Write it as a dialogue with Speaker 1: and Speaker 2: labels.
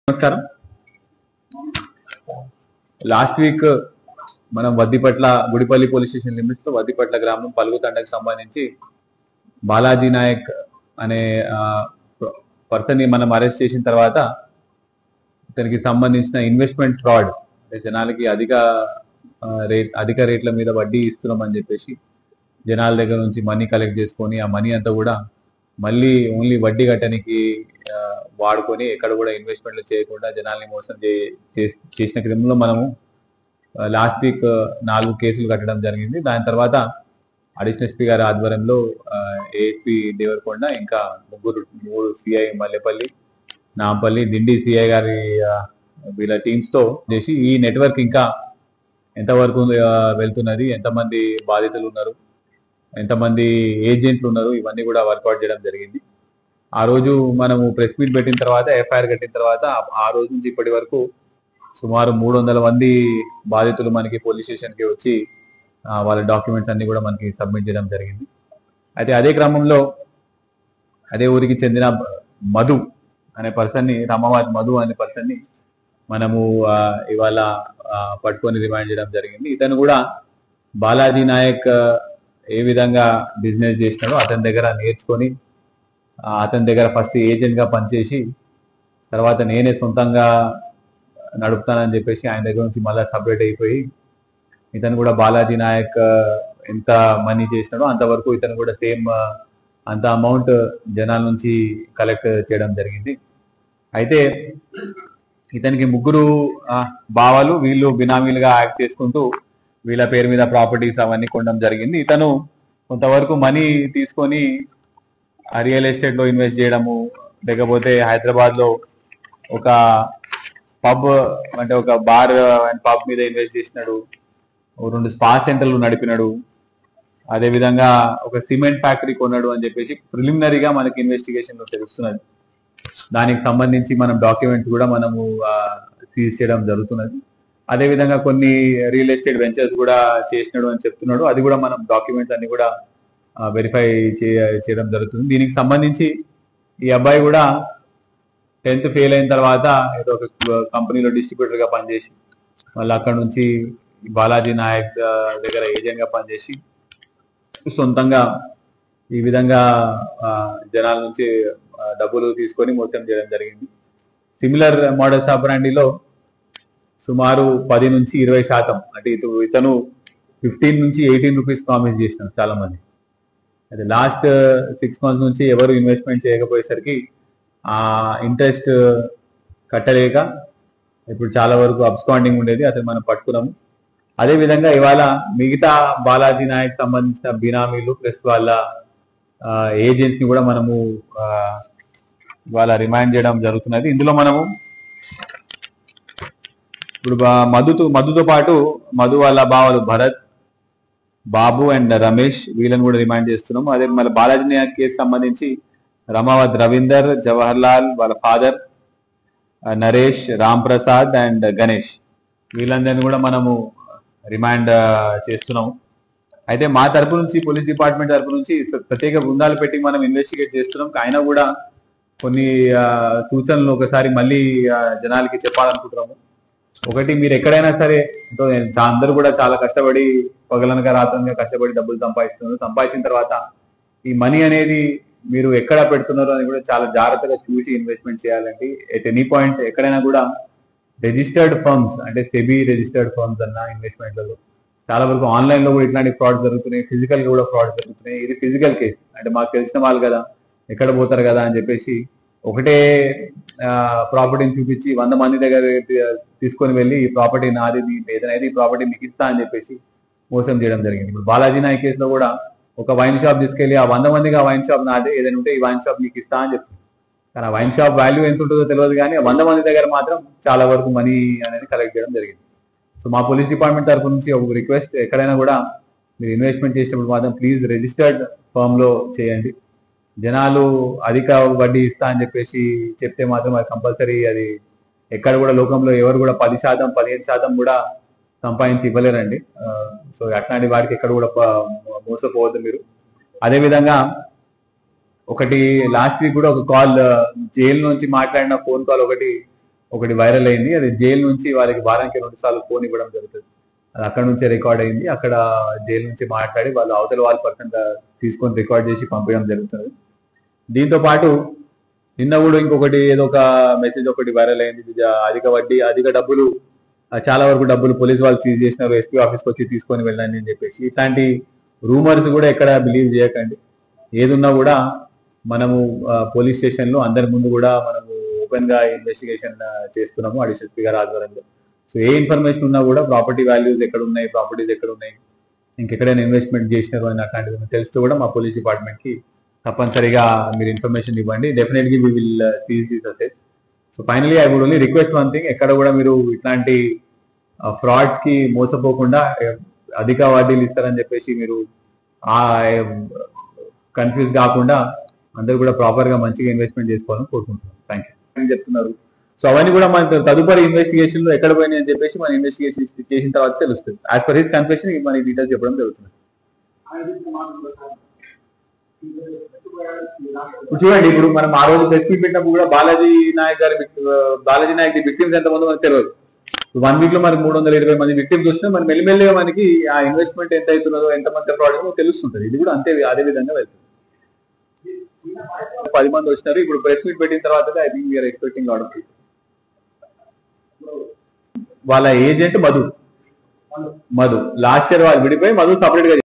Speaker 1: నమస్కారం. Last week మనం Vaddipatla Gudipalli police station limits లో వద్దిపట్ల గ్రామం పలుగుతండకు సంబంధించి బాలాజీ నాయక్ అనే పర్సన్ ని మనం అరెస్ట్ చేసిన తర్వాత ఇతనికి సంబంధించిన ఇన్వెస్ట్మెంట్ ఫ్రాడ్, జనాలకి అధిక రేట్ల మీద వడ్డీ ఇస్తున్నామని చెప్పేసి జనాల దగ్గర నుంచి మనీ కలెక్ట్ చేసుకొని ఆ మనీ అంతా కూడా మళ్ళీ ఓన్లీ వడ్డీ కట్టడానికి వాడుకొని ఎక్కడ కూడా ఇన్వెస్ట్మెంట్లు చేయకుండా జనాల్ని మోసం చేసిన క్రమంలో మనము లాస్ట్ వీక్ 4 కేసులు కట్టడం జరిగింది. దాని తర్వాత అడిషనల్ ఎస్పీ గారి ఆధ్వర్యంలో ఏఎస్పీ దేవరకొండ ఇంకా 3 సిఐ మల్లెపల్లి, నాంపల్లి, డిండి సిఐ గారి వీళ్ళ టీమ్స్ తో చేసి ఈ నెట్వర్క్ ఇంకా ఎంతవరకు వెళ్తున్నది, ఎంతమంది బాధితులు ఉన్నారు, ఎంతమంది ఏజెంట్లు ఉన్నారు, ఇవన్నీ కూడా వర్కౌట్ చేయడం జరిగింది. ఆ రోజు మనము ప్రెస్ మీట్ పెట్టిన తర్వాత ఎఫ్ఐఆర్ కట్టిన తర్వాత ఆ రోజు నుంచి ఇప్పటి వరకు సుమారు 300 మంది బాధితులు మనకి పోలీస్ స్టేషన్ కి వచ్చి వాళ్ళ డాక్యుమెంట్స్ అన్ని కూడా మనకి సబ్మిట్ చేయడం జరిగింది. అయితే అదే క్రమంలో అదే ఊరికి చెందిన మధు అనే పర్సన్ ని, రామాబాద్ మధు అనే పర్సన్ ని మనము ఇవాళ పట్టుకొని రిమాండ్ చేయడం జరిగింది. ఇతను కూడా బాలాజీ నాయక్ ఏ విధంగా బిజినెస్ చేసినాడో అతని దగ్గర నేర్చుకొని అతని దగ్గర ఫస్ట్ ఏజెంట్ గా పనిచేసి తర్వాత నేనే సొంతంగా నడుపుతానని చెప్పేసి ఆయన దగ్గర నుంచి మళ్ళీ సపరేట్ అయిపోయి ఇతను కూడా బాలాజీ నాయక్ ఎంత మనీ చేసినాడో అంతవరకు ఇతను కూడా సేమ్ అంత అమౌంట్ జనాల నుంచి కలెక్ట్ చేయడం జరిగింది. అయితే ఇతనికి 3 బావలు, వీళ్ళు బినామీలుగా యాక్ట్ చేసుకుంటూ వీళ్ళ పేరు మీద ప్రాపర్టీస్ అవన్నీ కొనడం జరిగింది. ఇతను కొంతవరకు మనీ తీసుకొని రియల్ ఎస్టేట్ లో ఇన్వెస్ట్ చేయడము, లేకపోతే హైదరాబాద్ లో ఒక పబ్ అంటే ఒక బార్ అండ్ పబ్ మీద ఇన్వెస్ట్ చేసినాడు, 2 స్పా సెంటర్లు నడిపినాడు, అదే విధంగా ఒక సిమెంట్ ఫ్యాక్టరీ కొన్నాడు అని చెప్పేసి ప్రిలిమినరీగా మనకి ఇన్వెస్టిగేషన్ లో తెలుస్తున్నది. దానికి సంబంధించి మనం డాక్యుమెంట్స్ కూడా మనము సీజ్ చేయడం జరుగుతున్నది. అదే విధంగా కొన్ని రియల్ ఎస్టేట్ వెంచర్స్ కూడా చేసినాడు అని చెప్తున్నాడు. అది కూడా మనం డాక్యుమెంట్స్ అన్ని కూడా వెరిఫై చేయడం జరుగుతుంది. దీనికి సంబంధించి ఈ అబ్బాయి కూడా 10th ఫెయిల్ అయిన తర్వాత ఏదో ఒక కంపెనీలో డిస్ట్రిబ్యూటర్ గా పనిచేసి మళ్ళీ అక్కడ నుంచి బాలాజీ నాయక్ దగ్గర ఏజెంట్ గా పనిచేసి సొంతంగా ఈ విధంగా జనాల నుంచి డబ్బులు తీసుకొని మోసం చేయడం జరిగింది. సిమిలర్ మోడల్స్ ఆపరాండిలో సుమారు 10 నుంచి 20% అంటే ఇతను 15 నుంచి 18 రూపీస్ ప్రామిస్ చేసినారు చాలా మంది. అయితే లాస్ట్ 6 months నుంచి ఎవరు ఇన్వెస్ట్మెంట్ చేయకపోయేసరికి ఆ ఇంట్రెస్ట్ కట్టలేక ఇప్పుడు చాలా వరకు అబ్స్కాండింగ్ ఉండేది, అతను మనం పట్టుకున్నాము. అదే విధంగా ఇవాళ మిగతా బాలాజీ నాయక్ సంబంధించిన బినామీలు ప్లస్ వాళ్ళ ఏజెంట్స్ ని కూడా మనము ఇవాళ రిమైండ్ చేయడం జరుగుతున్నది. ఇందులో మనము ఇప్పుడు మధుతో పాటు మధు వాళ్ళ బావలు భరత్, బాబు అండ్ రమేష్ వీళ్ళని కూడా రిమైండ్ చేస్తున్నాము. అదే మళ్ళీ బాలాజీ నాయక్ కేసు సంబంధించి రమావత్ రవీందర్, జవహర్ లాల్ వాళ్ళ ఫాదర్, నరేష్, రామ్ ప్రసాద్ అండ్ గణేష్ వీళ్ళందరినీ కూడా మనము రిమాండ్ చేస్తున్నాము. అయితే మా తరపు నుంచి పోలీస్ డిపార్ట్మెంట్ తరపు నుంచి ప్రత్యేక బృందాలు పెట్టి మనం ఇన్వెస్టిగేట్ చేస్తున్నాం. అయినా కూడా కొన్ని సూచనలు ఒకసారి మళ్ళీ జనాలకి చెప్పాలనుకుంటున్నాము. ఒకటి, మీరు ఎక్కడైనా సరే అందరూ కూడా చాలా కష్టపడి పగలనక రాత్రంగా కష్టపడి డబ్బులు సంపాదిస్తున్నారు. సంపాదించిన తర్వాత ఈ మనీ అనేది మీరు ఎక్కడ పెడుతున్నారో అని కూడా చాలా జాగ్రత్తగా చూసి ఇన్వెస్ట్మెంట్ చేయాలండి. ఎట్ ఎనీ పాయింట్ ఎక్కడైనా కూడా రిజిస్టర్డ్ ఫర్మ్స్ అంటే సెబీ రిజిస్టర్డ్ ఫర్మ్స్ అన్న ఇన్వెస్ట్మెంట్లలో చాలా వరకు ఆన్లైన్ లో కూడా ఇట్లాంటి ఫ్రాడ్ జరుగుతున్నాయి, ఫిజికల్ గా కూడా ఫ్రాడ్ జరుగుతున్నాయి. ఇది ఫిజికల్ కేసు అంటే మాకు తెలిసిన వాళ్ళు కదా, ఎక్కడ పోతారు కదా అని చెప్పేసి ఒకటే ప్రాపర్టీని చూపించి 100 మంది దగ్గర తీసుకొని వెళ్ళి ఈ ప్రాపర్టీ నాది, ఏదైనా ఈ ప్రాపర్టీ మీకు ఇస్తా అని చెప్పేసి మోసం చేయడం జరిగింది. ఇప్పుడు బాలాజీ నాయక్ కేసులో కూడా ఒక వైన్ షాప్ తీసుకెళ్లి ఆ 100 మందికి ఆ వైన్ షాప్ నాదే, ఏదైనా ఉంటే ఈ వైన్ షాప్ మీకు ఇస్తా అని చెప్తుంది. కానీ ఆ వైన్ షాప్ వాల్యూ ఎంత ఉంటుందో తెలియదు, కానీ 100 మంది దగ్గర మాత్రం చాలా వరకు మనీ అనేది కలెక్ట్ చేయడం జరిగింది. సో మా పోలీస్ డిపార్ట్మెంట్ తరఫు నుంచి ఒక రిక్వెస్ట్, ఎక్కడైనా కూడా మీరు ఇన్వెస్ట్మెంట్ చేసినప్పుడు మాత్రం ప్లీజ్ రిజిస్టర్డ్ ఫర్మ్ లో చేయండి. జనాలు అధిక వడ్డీ ఇస్తా అని చెప్పేసి చెప్తే మాత్రం అది కంపల్సరీ అది ఎక్కడ కూడా లోకంలో ఎవరు కూడా 10%, 15% కూడా సంపాదించి ఇవ్వలేరండి. సో అట్లాంటి వారికి ఎక్కడ కూడా మోసపోవద్దు మీరు. అదే విధంగా ఒకటి లాస్ట్ వీక్ కూడా ఒక కాల్ జైలు నుంచి మాట్లాడిన ఫోన్ కాల్ ఒకటి ఒకటి వైరల్ అయింది. అది జైలు నుంచి వాళ్ళకి వారానికి 2 సార్లు ఫోన్ ఇవ్వడం జరుగుతుంది. అది అక్కడ నుంచే రికార్డ్ అయింది. అక్కడ జైలు నుంచి మాట్లాడి వాళ్ళు అవతల వాళ్ళ పర్సన్ తీసుకొని రికార్డ్ చేసి పంపించడం జరుగుతుంది. దీంతో పాటు నిన్న కూడా ఇంకొకటి ఏదో ఒక మెసేజ్ ఒకటి వైరల్ అయింది. అధిక వడ్డీ, అధిక డబ్బులు, చాలా వరకు డబ్బులు పోలీసు వాళ్ళు సీజ్ చేసినారు, ఎస్పీ ఆఫీస్కి వచ్చి తీసుకొని వెళ్ళండి అని చెప్పేసి. ఇట్లాంటి రూమర్స్ కూడా ఎక్కడ బిలీవ్ చేయకండి. ఏదున్నా కూడా మనము పోలీస్ స్టేషన్ లో అందరి ముందు కూడా మనము ఓపెన్ గా ఇన్వెస్టిగేషన్ చేస్తున్నాము అడిషనల్ ఎస్పీ గారి ఆధ్వర్యంలో. సో ఏ ఇన్ఫర్మేషన్ ఉన్నా కూడా ప్రాపర్టీ వాల్యూస్ ఎక్కడ ఉన్నాయి, ప్రాపర్టీస్ ఎక్కడ ఉన్నాయి, ఇంకెక్కడైనా ఇన్వెస్ట్మెంట్ చేసినారు అని అట్లాంటివి తెలుస్తూ కూడా మా పోలీస్ డిపార్ట్మెంట్ కి తప్పనిసరిగా మీరు ఇన్ఫర్మేషన్ ఇవ్వండి. Definitely we will seize these assets. So finally I would only request one thing, ఎక్కడ కూడా మీరు ఇట్లాంటి ఫ్రాడ్స్ కి మోసపోకుండా అధిక వడ్డీలు ఇస్తారని చెప్పేసి మీరు కన్ఫ్యూజ్ కాకుండా అందరూ కూడా ప్రాపర్ గా మంచిగా ఇన్వెస్ట్మెంట్ చేసుకోవాలని కోరుకుంటున్నాను. థ్యాంక్ యూ చెప్తున్నారు. సో అవన్నీ కూడా మన తదుపరి ఇన్వెస్టిగేషన్ లో ఎక్కడ పోయినాయి అని చెప్పేసి మన ఇన్వెస్టిగేషన్ చేసిన తర్వాత తెలుస్తుంది. యాజ్ పర్ హిస్ కన్ఫెషన్ మన డీటెయిల్స్ చెప్పడం జరుగుతుంది. చూడండి, ఇప్పుడు మనం ఆ రోజు ప్రెస్ మీట్ పెట్టినప్పుడు కూడా బాలాజీ నాయక్ ది విక్టిమ్స్ ఎంతమంది మనకు తెలియదు. 1 వీక్ లో మనకి 320 మంది విక్టిమ్స్ వస్తే మన మెల్లిమెల్లిగా మనకి ఆ ఇన్వెస్ట్మెంట్ ఎంత అవుతున్నదో, ఎంతమంది ఫ్రాడ్ తెలుస్తుంటది. ఇది కూడా అంతే, అదే విధంగా వెళ్తుంది. 10 మంది వచ్చినారు. ఇప్పుడు ప్రెస్ మీట్ పెట్టిన తర్వాత I think we are expecting lot of people. వాళ్ళ ఏజెంట్ మధు లాస్ట్ ఇయర్ వాళ్ళు విడిపోయి మధు సపరేట్ గా